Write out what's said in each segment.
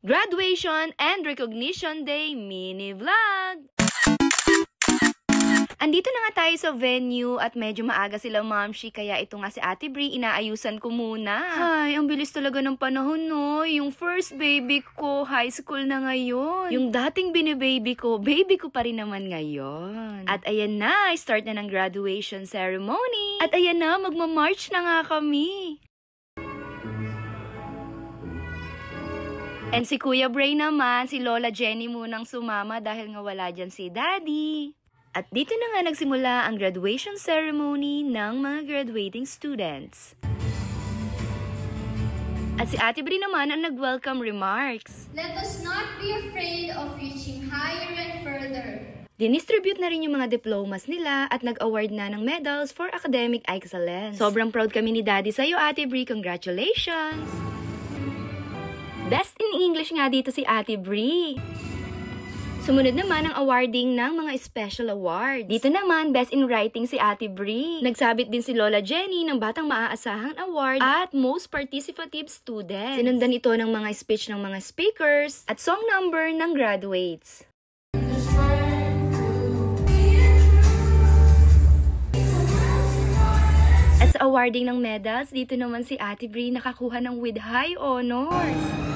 Graduation and Recognition Day mini vlog! Andito na nga tayo sa venue at medyo maaga sila Mamshi, kaya ito nga si Ate Bri, inaayusan ko muna. Ay, ang bilis talaga ng panahon, no? Yung first baby ko, high school na ngayon. Yung dating binibaby ko, baby ko pa rin naman ngayon. At ayan na, start na ng graduation ceremony. At ayan na, magmamarch na nga kami. And si Kuya Bray naman, si Lola Jenny munang sumama dahil nga wala dyan si Daddy. At dito na nga nagsimula ang graduation ceremony ng mga graduating students. At si Ate Bri naman ang nag-welcome remarks. Let us not be afraid of reaching higher and further. Dinistribute na rin yung mga diplomas nila at nag-award na ng medals for academic excellence. Sobrang proud kami ni Daddy sa'yo, Ate Bri. Congratulations! Best in English nga dito si Ate Bri. Sumunod naman ang awarding ng mga special awards. Dito naman, Best in Writing si Ate Bri. Nagsabit din si Lola Jenny ng Batang Maaasahang Award at Most Participative Student. Sinundan ito ng mga speech ng mga speakers at song number ng graduates. At sa awarding ng medals, dito naman si Ate Bri nakakuha ng with high honors.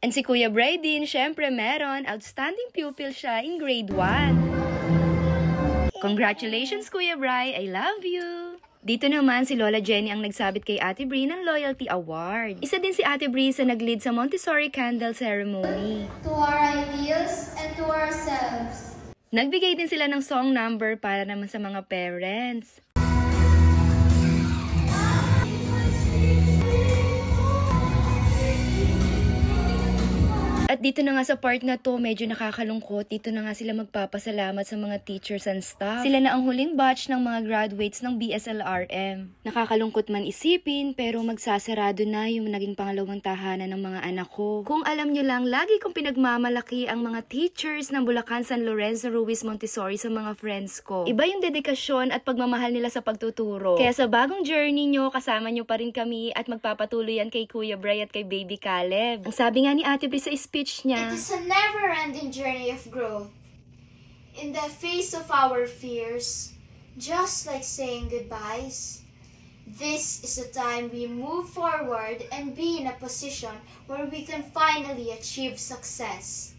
And si Kuya Bray din, syempre meron, outstanding pupil siya in grade 1. Congratulations Kuya Bray, I love you! Dito naman si Lola Jenny ang nagsabit kay Ate Bri ng Loyalty Award. Isa din si Ate Bri sa nag-lead sa Montessori Candle Ceremony. To our ideals and to ourselves. Nagbigay din sila ng song number para naman sa mga parents. At dito na nga sa part na to, medyo nakakalungkot. Dito na nga sila magpapasalamat sa mga teachers and staff. Sila na ang huling batch ng mga graduates ng BSLRM. Nakakalungkot man isipin, pero magsasarado na yung naging pangalawang tahanan ng mga anak ko. Kung alam nyo lang, lagi kong pinagmamalaki ang mga teachers ng Bulacan, San Lorenzo, Ruiz, Montessori sa mga friends ko. Iba yung dedikasyon at pagmamahal nila sa pagtuturo. Kaya sa bagong journey nyo, kasama nyo pa rin kami at magpapatuloy yan kay Kuya Bray at kay Baby Caleb. Ang sabi nga ni Ate Bri sa speech niya, it is a never-ending journey of growth. In the face of our fears, just like saying goodbyes, this is the time we move forward and be in a position where we can finally achieve success.